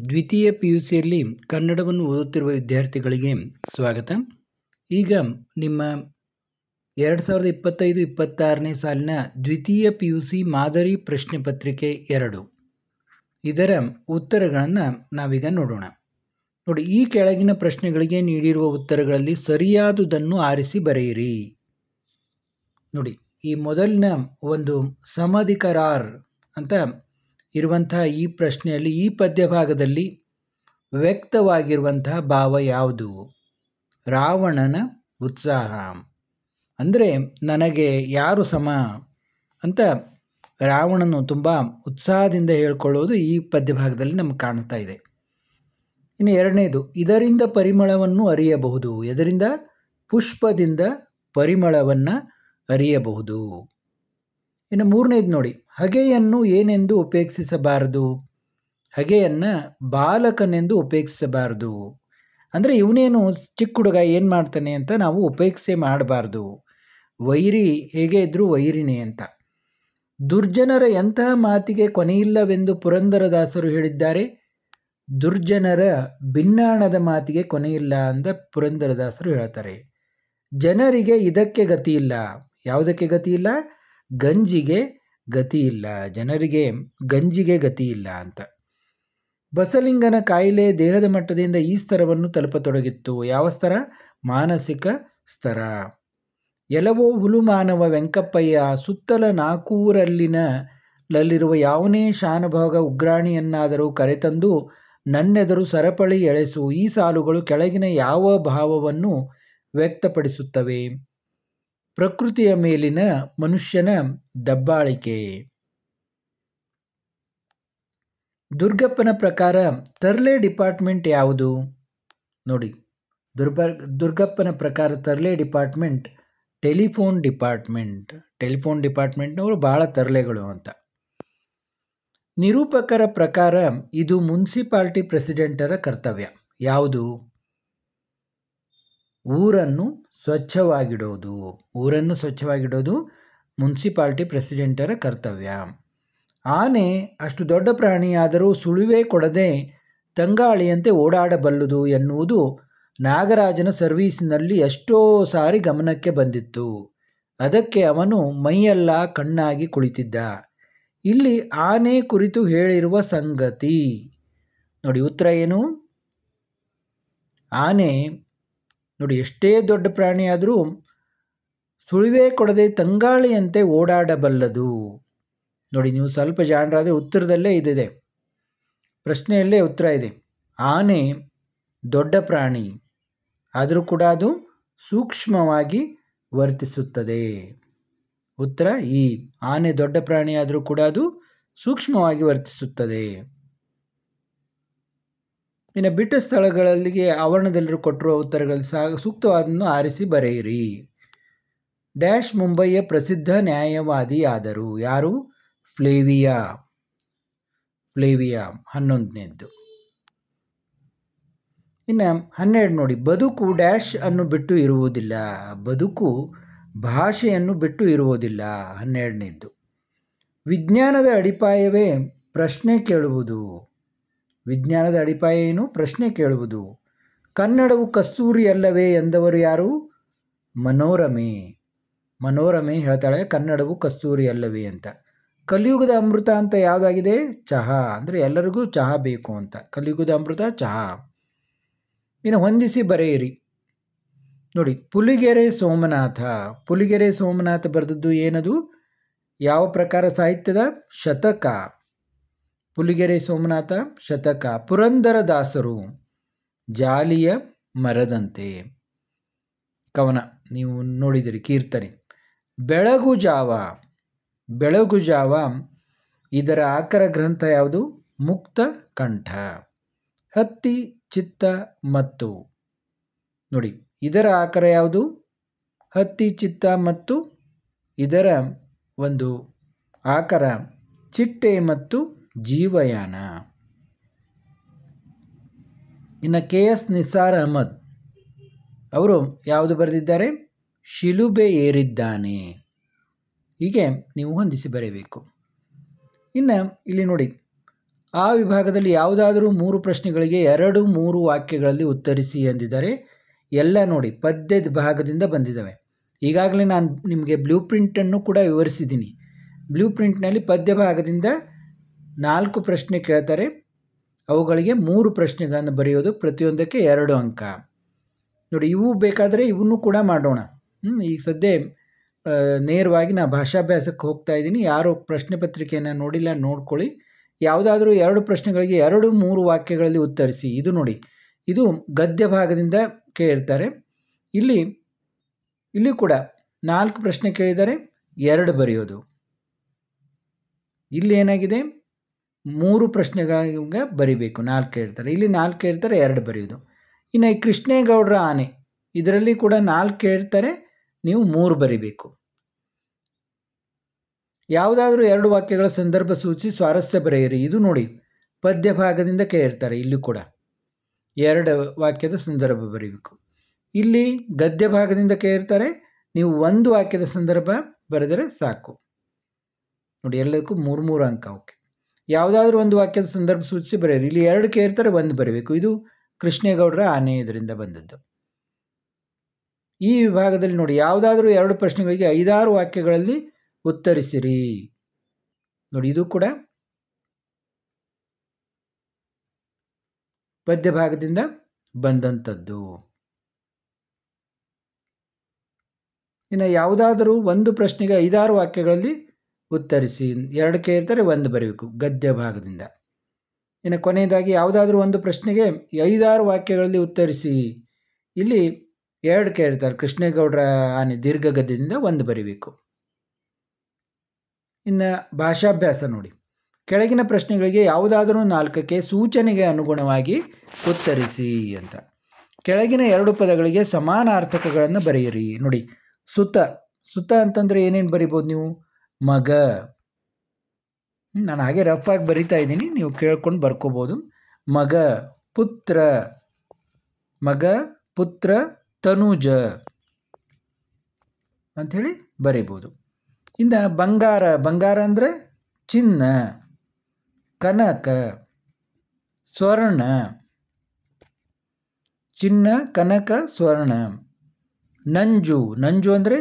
ದ್ವಿತೀಯ PUCಯಲ್ಲಿ ಕನ್ನಡವನ್ನು ಓದುತ್ತಿರುವ ವಿದ್ಯಾರ್ಥಿಗಳಿಗೆ ಸ್ವಾಗತ. ಈಗ ನಿಮ್ಮ 2025-26ನೇ ಸಾಲಿನ ದ್ವಿತೀಯ PUC ಮಾದರಿ ಪ್ರಶ್ನೆ ಪತ್ರಿಕೆ 2 ಇದರ ಉತ್ತರಗಳನ್ನು ನಾವೀಗ ನೋಡೋಣ. ನೋಡಿ, ಈ ಕೆಳಗಿನ ಪ್ರಶ್ನೆಗಳಿಗೆ ನೀಡಿರುವ ಉತ್ತರಗಳಲ್ಲಿ ಸರಿಯಾದುದನ್ನು ಆರಿಸಿ ಬರೆಯಿರಿ. ನೋಡಿ, ಈ ಮೊದಲಿನ ಒಂದು ಸಮಧಿಕರಾರ್ ಅಂತ ಇರುವಂತಹ ಈ ಪ್ರಶ್ನೆಯಲ್ಲಿ ಈ ಪದ್ಯ ಭಾಗದಲ್ಲಿ ವ್ಯಕ್ತವಾಗಿರುವಂತಹ ಭಾವ ಯಾವುದು? ರಾವಣನ ಉತ್ಸಾಹ. ಅಂದರೆ ನನಗೆ ಯಾರು ಸಮ ಅಂತ ರಾವಣನು ತುಂಬ ಉತ್ಸಾಹದಿಂದ ಹೇಳ್ಕೊಳ್ಳೋದು ಈ ಪದ್ಯ ಭಾಗದಲ್ಲಿ ನಮಗೆ ಕಾಣ್ತಾ ಇದೆ. ಇನ್ನು ಎರಡನೇದು, ಇದರಿಂದ ಪರಿಮಳವನ್ನು ಅರಿಯಬಹುದು. ಇದರಿಂದ ಪುಷ್ಪದಿಂದ ಪರಿಮಳವನ್ನು ಅರಿಯಬಹುದು. ಇನ್ನು ಮೂರನೇದು ನೋಡಿ, ಹಗೆಯನ್ನು ಏನೆಂದು ಉಪೇಕ್ಷಿಸಬಾರದು? ಹಗೆಯನ್ನು ಬಾಲಕನೆಂದು ಉಪೇಕ್ಷಿಸಬಾರದು. ಅಂದರೆ ಇವನೇನು ಚಿಕ್ಕ ಹುಡುಗ ಏನು ಮಾಡ್ತಾನೆ ಅಂತ ನಾವು ಉಪೇಕ್ಷೆ ಮಾಡಬಾರ್ದು. ವೈರಿ ಹೇಗೆ ಇದ್ರೂ ವೈರಿನೇ ಅಂತ. ದುರ್ಜನರ ಎಂತಹ ಮಾತಿಗೆ ಕೊನೆಯಿಲ್ಲವೆಂದು ಪುರಂದರದಾಸರು ಹೇಳಿದ್ದಾರೆ. ದುರ್ಜನರ ಭಿನ್ನಾಣದ ಮಾತಿಗೆ ಕೊನೆಯಿಲ್ಲ ಅಂತ ಪುರಂದರದಾಸರು ಹೇಳ್ತಾರೆ. ಜನರಿಗೆ ಇದಕ್ಕೆ ಗತಿ ಇಲ್ಲ. ಯಾವುದಕ್ಕೆ ಗತಿ ಇಲ್ಲ? ಗಂಜಿಗೆ ಗತಿ ಇಲ್ಲ. ಜನರಿಗೆ ಗಂಜಿಗೆ ಗತಿ ಇಲ್ಲ ಅಂತ. ಬಸಲಿಂಗನ ಕಾಯಿಲೆ ದೇಹದ ಮಟ್ಟದಿಂದ ಈ ಸ್ತರವನ್ನು ತಲುಪತೊಡಗಿತ್ತು. ಯಾವ ಸ್ತರ? ಮಾನಸಿಕ ಸ್ತರ. ಎಲವೋ ಹುಲುಮಾನವ ವೆಂಕಪ್ಪಯ್ಯ ಸುತ್ತಲ ನಾಕೂರಲ್ಲಿರುವ ಯಾವನೇ ಶಾನಭೋಗ ಉಗ್ರಾಣಿಯನ್ನಾದರೂ ಕರೆತಂದು ನನ್ನೆದರು ಸರಪಳಿ ಎಳೆಸು. ಈ ಸಾಲುಗಳು ಕೆಳಗಿನ ಯಾವ ಭಾವವನ್ನು ವ್ಯಕ್ತಪಡಿಸುತ್ತವೆ? ಪ್ರಕೃತಿಯ ಮೇಲಿನ ಮನುಷ್ಯನ ದಬ್ಬಾಳಿಕೆ. ದುರ್ಗಪ್ಪನ ಪ್ರಕಾರ ತರ್ಲೆ ಡಿಪಾರ್ಟ್ಮೆಂಟ್ ಯಾವುದು? ನೋಡಿ, ದುರ್ಗಪ್ಪನ ಪ್ರಕಾರ ತರ್ಲೆ ಡಿಪಾರ್ಟ್ಮೆಂಟ್ ಟೆಲಿಫೋನ್ ಡಿಪಾರ್ಟ್ಮೆಂಟ್. ಟೆಲಿಫೋನ್ ಡಿಪಾರ್ಟ್ಮೆಂಟ್ನವರು ಬಹಳ ತರ್ಲೆಗಳು ಅಂತ. ನಿರೂಪಕರ ಪ್ರಕಾರ ಇದು ಮುನ್ಸಿಪಾಲ್ಟಿ ಪ್ರೆಸಿಡೆಂಟರ ಕರ್ತವ್ಯ. ಯಾವುದು? ಊರನ್ನು ಸ್ವಚ್ಛವಾಗಿಡೋದು. ಊರನ್ನು ಸ್ವಚ್ಛವಾಗಿಡೋದು ಮುನ್ಸಿಪಾಲ್ಟಿ ಪ್ರೆಸಿಡೆಂಟರ ಕರ್ತವ್ಯ. ಆನೆ ಅಷ್ಟು ದೊಡ್ಡ ಪ್ರಾಣಿಯಾದರೂ ಸುಳಿವೇ ಕೊಡದೆ ತಂಗಾಳಿಯಂತೆ ಓಡಾಡಬಲ್ಲುದು ಎನ್ನುವುದು ನಾಗರಾಜನ ಸರ್ವೀಸಿನಲ್ಲಿ ಎಷ್ಟೋ ಸಾರಿ ಗಮನಕ್ಕೆ ಬಂದಿತ್ತು. ಅದಕ್ಕೆ ಅವನು ಮೈಯೆಲ್ಲ ಕಣ್ಣಾಗಿ ಕುಳಿತಿದ್ದ. ಇಲ್ಲಿ ಆನೆ ಕುರಿತು ಹೇಳಿರುವ ಸಂಗತಿ ನೋಡಿ. ಉತ್ತರ ಏನು? ಆನೆ ನೋಡಿ, ಎಷ್ಟೇ ದೊಡ್ಡ ಪ್ರಾಣಿಯಾದರೂ ಸುಳಿವೇ ಕೊಡದೆ ತಂಗಾಳಿಯಂತೆ ಓಡಾಡಬಲ್ಲದು. ನೋಡಿ, ನೀವು ಸ್ವಲ್ಪ ಜಾಣರಾದರೆ ಉತ್ತರದಲ್ಲೇ ಇದಿದೆ, ಪ್ರಶ್ನೆಯಲ್ಲೇ ಉತ್ತರ ಇದೆ. ಆನೆ ದೊಡ್ಡ ಪ್ರಾಣಿ, ಆದರೂ ಕೂಡ ಅದು ಸೂಕ್ಷ್ಮವಾಗಿ ವರ್ತಿಸುತ್ತದೆ. ಉತ್ತರ ಈ ಆನೆ ದೊಡ್ಡ ಪ್ರಾಣಿ ಆದರೂ ಕೂಡ ಅದು ಸೂಕ್ಷ್ಮವಾಗಿ ವರ್ತಿಸುತ್ತದೆ. ಇನ್ನು ಬಿಟ್ಟ ಸ್ಥಳಗಳಿಗೆ ಆವರಣದಲ್ಲಿರುವ ಕೊಟ್ಟಿರುವ ಉತ್ತರಗಳಲ್ಲಿ ಸೂಕ್ತವಾದನ್ನು ಆರಿಸಿ ಬರೆಯಿರಿ. ಡ್ಯಾಶ್ ಮುಂಬಯಿಯ ಪ್ರಸಿದ್ಧ ನ್ಯಾಯವಾದಿಯಾದರು. ಯಾರು? ಫ್ಲೇವಿಯಾ. 11ನೇದ್ದು. ಇನ್ನು 12 ನೋಡಿ, ಬದುಕು ಡ್ಯಾಶ್ ಅನ್ನು ಬಿಟ್ಟು ಇರುವುದಿಲ್ಲ. ಬದುಕು ಭಾಷೆಯನ್ನು ಬಿಟ್ಟು ಇರುವುದಿಲ್ಲ. 12ನೇದ್ದು. ವಿಜ್ಞಾನದ ಅಡಿಪಾಯವೇ ಪ್ರಶ್ನೆ ಕೇಳುವುದು. ವಿಜ್ಞಾನದ ಅಡಿಪಾಯ ಏನು? ಪ್ರಶ್ನೆ ಕೇಳುವುದು. ಕನ್ನಡವು ಕಸ್ತೂರಿ ಅಲ್ಲವೇ ಎಂದವರು ಯಾರು? ಮನೋರಮೆ. ಮನೋರಮೆ ಹೇಳ್ತಾಳೆ ಕನ್ನಡವು ಕಸ್ತೂರಿ ಅಲ್ಲವೇ ಅಂತ. ಕಲಿಯುಗದ ಅಮೃತ ಅಂತ ಯಾವುದಾಗಿದೆ? ಚಹಾ. ಅಂದರೆ ಎಲ್ಲರಿಗೂ ಚಹಾ ಬೇಕು ಅಂತ. ಕಲಿಯುಗದ ಅಮೃತ ಚಹಾ. ಇನ್ನು ಹೊಂದಿಸಿ ಬರೆಯಿರಿ. ನೋಡಿ, ಪುಲಿಗೆರೆ ಸೋಮನಾಥ. ಪುಲಿಗೆರೆ ಸೋಮನಾಥ ಬರೆದದ್ದು ಏನದು? ಯಾವ ಪ್ರಕಾರ ಸಾಹಿತ್ಯದ? ಶತಕ. ಪುಲಿಗೆರೆ ಸೋಮನಾಥ ಶತಕ. ಪುರಂದರದಾಸರು ಜಾಲಿಯ ಮರದಂತೆ ಕವನ. ನೀವು ನೋಡಿದಿರಿ, ಕೀರ್ತನೆ. ಬೆಳಗು ಜಾವ. ಬೆಳಗು ಜಾವ ಇದರ ಆಕರ ಗ್ರಂಥ ಯಾವುದು? ಮುಕ್ತ ಕಂಠ. ಹತ್ತಿ ಚಿತ್ತ ಮತ್ತು ನೋಡಿ, ಇದರ ಆಕರ ಯಾವುದು? ಹತ್ತಿ ಚಿತ್ತ ಮತ್ತು ಇದರ ಒಂದು ಆಕರ ಚಿಟ್ಟೆ ಮತ್ತು ಜೀವಯಾನ. ಇನ್ನು KS ನಿಸಾರ್ ಅಹಮದ್ ಅವರು ಯಾವುದು ಬರೆದಿದ್ದಾರೆ? ಶಿಲುಬೆ ಏರಿದ್ದಾನೆ. ಹೀಗೆ ನೀವು ಹೊಂದಿಸಿ ಬರೆಯಬೇಕು. ಇನ್ನು ಇಲ್ಲಿ ನೋಡಿ, ಆ ವಿಭಾಗದಲ್ಲಿ ಯಾವುದಾದರೂ 3 ಪ್ರಶ್ನೆಗಳಿಗೆ 2-3 ವಾಕ್ಯಗಳಲ್ಲಿ ಉತ್ತರಿಸಿ ಎಂದಿದ್ದಾರೆ. ಎಲ್ಲ ನೋಡಿ ಪದ್ಯದ ಭಾಗದಿಂದ ಬಂದಿದ್ದಾವೆ. ಈಗಾಗಲೇ ನಾನು ನಿಮಗೆ ಬ್ಲೂ ಪ್ರಿಂಟನ್ನು ಕೂಡ ವಿವರಿಸಿದ್ದೀನಿ. ಬ್ಲೂ ಪ್ರಿಂಟ್ನಲ್ಲಿ ಪದ್ಯ ಭಾಗದಿಂದ 4 ಪ್ರಶ್ನೆ ಕೇಳ್ತಾರೆ. ಅವುಗಳಿಗೆ 3 ಪ್ರಶ್ನೆಗಳನ್ನು ಬರೆಯೋದು, ಪ್ರತಿಯೊಂದಕ್ಕೆ 2 ಅಂಕ. ನೋಡಿ, ಇವು ಬೇಕಾದರೆ ಇವನ್ನೂ ಕೂಡ ಮಾಡೋಣ. ಈಗ ಸದ್ಯ ನೇರವಾಗಿ ನಾನು ಭಾಷಾಭ್ಯಾಸಕ್ಕೆ ಹೋಗ್ತಾ ಇದ್ದೀನಿ. ಯಾರು ಪ್ರಶ್ನೆ ಪತ್ರಿಕೆಯನ್ನು ನೋಡಿಲ್ಲ ನೋಡ್ಕೊಳ್ಳಿ. ಯಾವುದಾದ್ರೂ 2 ಪ್ರಶ್ನೆಗಳಿಗೆ 2-3 ವಾಕ್ಯಗಳಲ್ಲಿ ಉತ್ತರಿಸಿ. ಇದು ನೋಡಿ, ಇದು ಗದ್ಯ ಭಾಗದಿಂದ ಕೇಳಿರ್ತಾರೆ. ಇಲ್ಲಿ ಕೂಡ 4 ಪ್ರಶ್ನೆ ಕೇಳಿದರೆ 2 ಬರೆಯೋದು. ಇಲ್ಲಿ ಏನಾಗಿದೆ, 3 ಪ್ರಶ್ನೆಗಳಿಗೆ ಬರಿಬೇಕು, 4 ಕೇಳ್ತಾರೆ. ಇಲ್ಲಿ 4 ಕೇಳ್ತಾರೆ, 2 ಬರೆಯೋದು. ಇನ್ನು ಈ ಕೃಷ್ಣೇಗೌಡರ ಆನೆ, ಇದರಲ್ಲಿ ಕೂಡ 4 ಕೇಳ್ತಾರೆ, ನೀವು 3 ಬರಿಬೇಕು. ಯಾವುದಾದ್ರೂ 2 ವಾಕ್ಯಗಳ ಸಂದರ್ಭ ಸೂಚಿಸಿ ಸ್ವಾರಸ್ಯ ಬರೆಯಿರಿ. ಇದು ನೋಡಿ ಪದ್ಯ ಭಾಗದಿಂದ ಕೇಳಿರ್ತಾರೆ. ಇಲ್ಲಿ ಕೂಡ 2 ವಾಕ್ಯದ ಸಂದರ್ಭ ಬರೀಬೇಕು. ಇಲ್ಲಿ ಗದ್ಯ ಭಾಗದಿಂದ ಕೇಳಿರ್ತಾರೆ, ನೀವು 1 ವಾಕ್ಯದ ಸಂದರ್ಭ ಬರೆದರೆ ಸಾಕು. ನೋಡಿ, ಎಲ್ಲದಕ್ಕೂ 3-3 ಅಂಕ. ಓಕೆ, ಯಾವುದಾದ್ರೂ 1 ವಾಕ್ಯದ ಸಂದರ್ಭ ಸೂಚಿಸಿ ಬರೆಯಿರಿ. ಇಲ್ಲಿ 2 ಕೇಳಿರ್ತಾರೆ, 1 ಬರೀಬೇಕು. ಇದು ಕೃಷ್ಣೇಗೌಡರ ಆನೆ ಇದರಿಂದ ಬಂದದ್ದು. ಈ ವಿಭಾಗದಲ್ಲಿ ನೋಡಿ, ಯಾವುದಾದ್ರೂ 2 ಪ್ರಶ್ನೆಗಳಿಗೆ 5-6 ವಾಕ್ಯಗಳಲ್ಲಿ ಉತ್ತರಿಸಿರಿ. ನೋಡಿ, ಇದು ಕೂಡ ಪದ್ಯ ಭಾಗದಿಂದ ಬಂದಂಥದ್ದು. ಇನ್ನು ಯಾವುದಾದರೂ 1 ಪ್ರಶ್ನೆಗೆ 5-6 ವಾಕ್ಯಗಳಲ್ಲಿ ಉತ್ತರಿಸಿ. 2 ಕೇಳ್ತಾರೆ, 1 ಬರೀಬೇಕು ಗದ್ಯ ಭಾಗದಿಂದ. ಇನ್ನು ಕೊನೆಯದಾಗಿ ಯಾವುದಾದ್ರೂ 1 ಪ್ರಶ್ನೆಗೆ 5-6 ವಾಕ್ಯಗಳಲ್ಲಿ ಉತ್ತರಿಸಿ. ಇಲ್ಲಿ 2 ಕೇಳ್ತಾರೆ, ಕೃಷ್ಣೇಗೌಡರ ಆನೆ ದೀರ್ಘ ಗದ್ಯದಿಂದ 1 ಬರೀಬೇಕು. ಇನ್ನು ಭಾಷಾಭ್ಯಾಸ ನೋಡಿ, ಕೆಳಗಿನ ಪ್ರಶ್ನೆಗಳಿಗೆ ಯಾವುದಾದರೂ 4ಕ್ಕೆ ಸೂಚನೆಗೆ ಅನುಗುಣವಾಗಿ ಉತ್ತರಿಸಿ ಅಂತ. ಕೆಳಗಿನ 2 ಪದಗಳಿಗೆ ಸಮಾನಾರ್ಥಕಗಳನ್ನು ಬರೆಯಿರಿ. ನೋಡಿ, ಸುತ ಅಂತಂದರೆ ಏನೇನು ಬರಿಬೋದು ನೀವು? ಮಗ. ನಾನು ಹಾಗೆ ರಫ್ ಆಗಿ ಬರಿತಾ ಇದ್ದೀನಿ, ನೀವು ಕೇಳ್ಕೊಂಡು ಬರ್ಕೋಬೋದು. ಮಗ, ಪುತ್ರ, ತನುಜ ಅಂಥೇಳಿ ಬರಿಬೋದು. ಇನ್ನು ಬಂಗಾರ ಅಂದರೆ ಚಿನ್ನ, ಕನಕ, ಸ್ವರ್ಣ. ಚಿನ್ನ, ಕನಕ, ಸ್ವರ್ಣ. ನಂಜು ಅಂದರೆ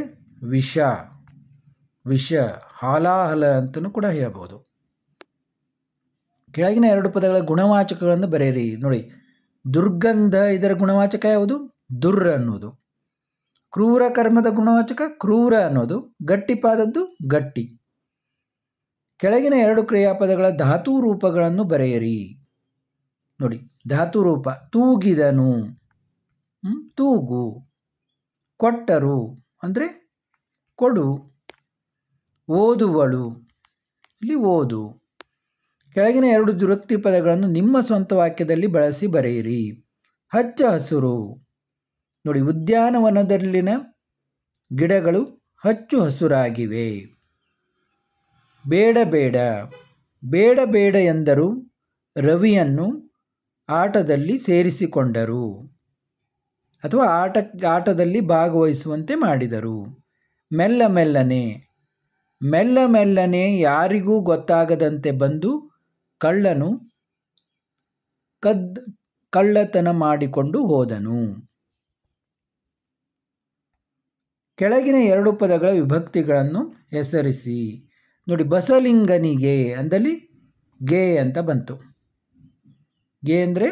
ವಿಷ, ಹಾಲಾಹಲ ಅಂತಲೂ ಕೂಡ ಹೇಳ್ಬೋದು. ಕೆಳಗಿನ 2 ಪದಗಳ ಗುಣವಾಚಕಗಳನ್ನು ಬರೆಯಿರಿ. ನೋಡಿ, ದುರ್ಗಂಧ, ಇದರ ಗುಣವಾಚಕ ಯಾವುದು? ದುರ್ ಅನ್ನೋದು. ಕ್ರೂರ ಕರ್ಮದ ಗುಣವಾಚಕ ಕ್ರೂರ ಅನ್ನೋದು. ಗಟ್ಟಿಪಾದದ್ದು ಗಟ್ಟಿ. ಕೆಳಗಿನ 2 ಕ್ರಿಯಾಪದಗಳ ಧಾತು ರೂಪಗಳನ್ನು ಬರೆಯಿರಿ. ನೋಡಿ, ಧಾತು ರೂಪ: ತೂಗಿದನು, ತೂಗು. ಕೊಟ್ಟರು ಅಂದರೆ ಕೊಡು. ಓದುವಳು, ಇಲ್ಲಿ ಓದು. ಕೆಳಗಿನ 2 ದ್ವಿರುಕ್ತಿ ಪದಗಳನ್ನು ನಿಮ್ಮ ಸ್ವಂತ ವಾಕ್ಯದಲ್ಲಿ ಬಳಸಿ ಬರೆಯಿರಿ. ಹಚ್ಚ ಹಸುರು. ನೋಡಿ, ಉದ್ಯಾನವನದಲ್ಲಿನ ಗಿಡಗಳು ಹಚ್ಚು ಹಸುರಾಗಿವೆ. ಬೇಡ ಎಂದರು, ರವಿಯನ್ನು ಆಟದಲ್ಲಿ ಸೇರಿಸಿಕೊಂಡರು ಅಥವಾ ಆಟದಲ್ಲಿ ಭಾಗವಹಿಸುವಂತೆ ಮಾಡಿದರು. ಮೆಲ್ಲನೆ ಯಾರಿಗೂ ಗೊತ್ತಾಗದಂತೆ ಬಂದು ಕಳ್ಳನು ಕಳ್ಳತನ ಮಾಡಿಕೊಂಡು ಹೋದನು. ಕೆಳಗಿನ 2 ಪದಗಳ ವಿಭಕ್ತಿಗಳನ್ನು ಹೆಸರಿಸಿ. ನೋಡಿ, ಬಸಲಿಂಗನಿಗೆ ಅಂದಲ್ಲಿ ಗೆ ಅಂತ ಬಂತು. ಗೆ ಅಂದರೆ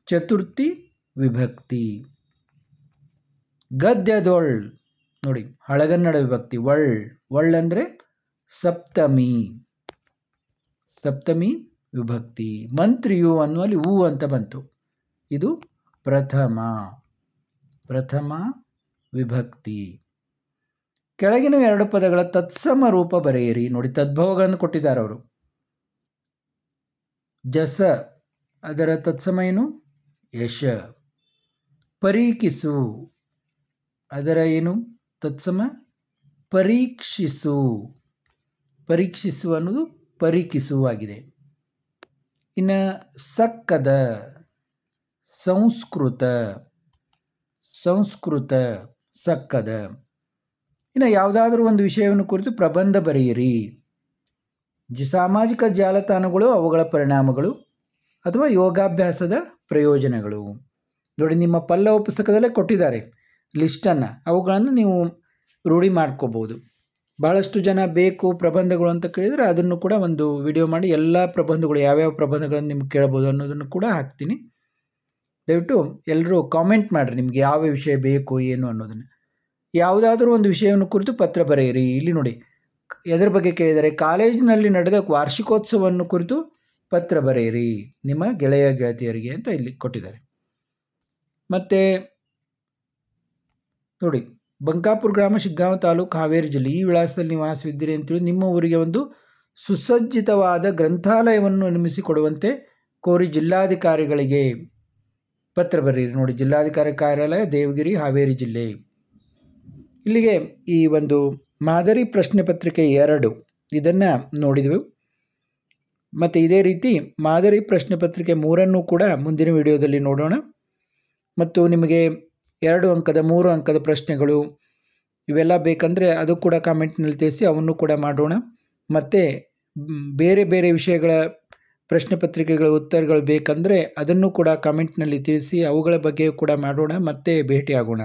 ಚತುರ್ಥಿ ವಿಭಕ್ತಿ. ಗದ್ಯದೊಳ್, ನೋಡಿ ಹಳಗನ್ನಡ ವಿಭಕ್ತಿ. ಒಳ್ ಅಂದರೆ ಸಪ್ತಮಿ ವಿಭಕ್ತಿ. ಮಂತ್ರಿಯು ಅನ್ನುವಲ್ಲಿ ಊ ಅಂತ ಬಂತು. ಇದು ಪ್ರಥಮ ವಿಭಕ್ತಿ. ಕೆಳಗಿನ 2 ಪದಗಳ ತತ್ಸಮ ರೂಪ ಬರೆಯಿರಿ. ನೋಡಿ, ತದ್ಭವಗಳನ್ನು ಕೊಟ್ಟಿದ್ದಾರೆ ಅವರು. ಜಸ, ಅದರ ತತ್ಸಮ ಏನು? ಯಶ. ಪರೀಕ್ಷಿಸು, ಅದರ ಏನು ತತ್ಸಮ? ಪರೀಕ್ಷಿಸು. ಅನ್ನೋದು ಪರೀಕ್ಷಿಸು ಆಗಿದೆ. ಇನ್ನು ಸಕ್ಕದ, ಸಂಸ್ಕೃತ, ಸಕ್ಕದ. ಇನ್ನು ಯಾವುದಾದ್ರೂ ಒಂದು ವಿಷಯವನ್ನು ಕುರಿತು ಪ್ರಬಂಧ ಬರೆಯಿರಿ. ಸಾಮಾಜಿಕ ಜಾಲತಾಣಗಳು, ಅವುಗಳ ಪರಿಣಾಮಗಳು, ಅಥವಾ ಯೋಗಾಭ್ಯಾಸದ ಪ್ರಯೋಜನಗಳು. ನೋಡಿ, ನಿಮ್ಮ ಪಲ್ಲವ ಪುಸ್ತಕದಲ್ಲೇ ಕೊಟ್ಟಿದ್ದಾರೆ ಲಿಸ್ಟನ್ನು, ಅವುಗಳನ್ನು ನೀವು ರೂಢಿ ಮಾಡ್ಕೋಬೋದು. ಭಾಳಷ್ಟು ಜನ ಬೇಕು ಪ್ರಬಂಧಗಳು ಅಂತ ಕೇಳಿದರೆ ಅದನ್ನು ಕೂಡ ಒಂದು ವಿಡಿಯೋ ಮಾಡಿ ಎಲ್ಲ ಪ್ರಬಂಧಗಳು ಯಾವ್ಯಾವ ಪ್ರಬಂಧಗಳನ್ನು ನಿಮ್ಗೆ ಕೇಳ್ಬೋದು ಅನ್ನೋದನ್ನು ಕೂಡ ಹಾಕ್ತೀನಿ. ದಯವಿಟ್ಟು ಎಲ್ಲರೂ ಕಾಮೆಂಟ್ ಮಾಡಿರಿ ನಿಮಗೆ ಯಾವ ವಿಷಯ ಬೇಕು ಏನು ಅನ್ನೋದನ್ನು. ಯಾವುದಾದ್ರೂ ಒಂದು ವಿಷಯವನ್ನು ಕುರಿತು ಪತ್ರ ಬರೆಯಿರಿ. ಇಲ್ಲಿ ನೋಡಿ ಎದರ ಬಗ್ಗೆ ಕೇಳಿದರೆ, ಕಾಲೇಜಿನಲ್ಲಿ ನಡೆದ ವಾರ್ಷಿಕೋತ್ಸವವನ್ನು ಕುರಿತು ಪತ್ರ ಬರೆಯಿರಿ ನಿಮ್ಮ ಗೆಳೆಯ ಗೆಳತಿಯರಿಗೆ ಅಂತ ಇಲ್ಲಿ ಕೊಟ್ಟಿದ್ದಾರೆ. ಮತ್ತು ನೋಡಿ, ಬಂಕಾಪುರ ಗ್ರಾಮ, ಶಿಗ್ಗಾಂವ ತಾಲೂಕು, ಹಾವೇರಿ ಜಿಲ್ಲೆ, ಈ ವಿಳಾಸದಲ್ಲಿ ನಿವಾಸವಿದ್ದೀರಿ ಅಂತೇಳಿ ನಿಮ್ಮ ಊರಿಗೆ ಒಂದು ಸುಸಜ್ಜಿತವಾದ ಗ್ರಂಥಾಲಯವನ್ನು ನಿರ್ಮಿಸಿಕೊಡುವಂತೆ ಕೋರಿ ಜಿಲ್ಲಾಧಿಕಾರಿಗಳಿಗೆ ಪತ್ರ ಬರೆಯಿರಿ. ನೋಡಿ, ಜಿಲ್ಲಾಧಿಕಾರಿ ಕಾರ್ಯಾಲಯ, ದೇವಗಿರಿ, ಹಾವೇರಿ ಜಿಲ್ಲೆ. ಇಲ್ಲಿಗೆ ಈ ಒಂದು ಮಾದರಿ ಪ್ರಶ್ನೆ ಪತ್ರಿಕೆ 2 ಇದನ್ನು ನೋಡಿದ್ವಿ. ಮತ್ತು ಇದೇ ರೀತಿ ಮಾದರಿ ಪ್ರಶ್ನೆ ಪತ್ರಿಕೆ 3 ಕೂಡ ಮುಂದಿನ ವಿಡಿಯೋದಲ್ಲಿ ನೋಡೋಣ. ಮತ್ತು ನಿಮಗೆ 2 ಅಂಕದ 3 ಅಂಕದ ಪ್ರಶ್ನೆಗಳು ಇವೆಲ್ಲ ಬೇಕಂದರೆ ಅದು ಕೂಡ ಕಾಮೆಂಟ್ನಲ್ಲಿ ತಿಳಿಸಿ, ಅವನ್ನು ಕೂಡ ಮಾಡೋಣ. ಮತ್ತು ಬೇರೆ ಬೇರೆ ವಿಷಯಗಳ ಪ್ರಶ್ನೆ ಪತ್ರಿಕೆಗಳ ಉತ್ತರಗಳು ಬೇಕಂದರೆ ಅದನ್ನು ಕೂಡ ಕಾಮೆಂಟ್ನಲ್ಲಿ ತಿಳಿಸಿ, ಅವುಗಳ ಬಗ್ಗೆ ಕೂಡ ಮಾಡೋಣ. ಮತ್ತೆ ಭೇಟಿಯಾಗೋಣ.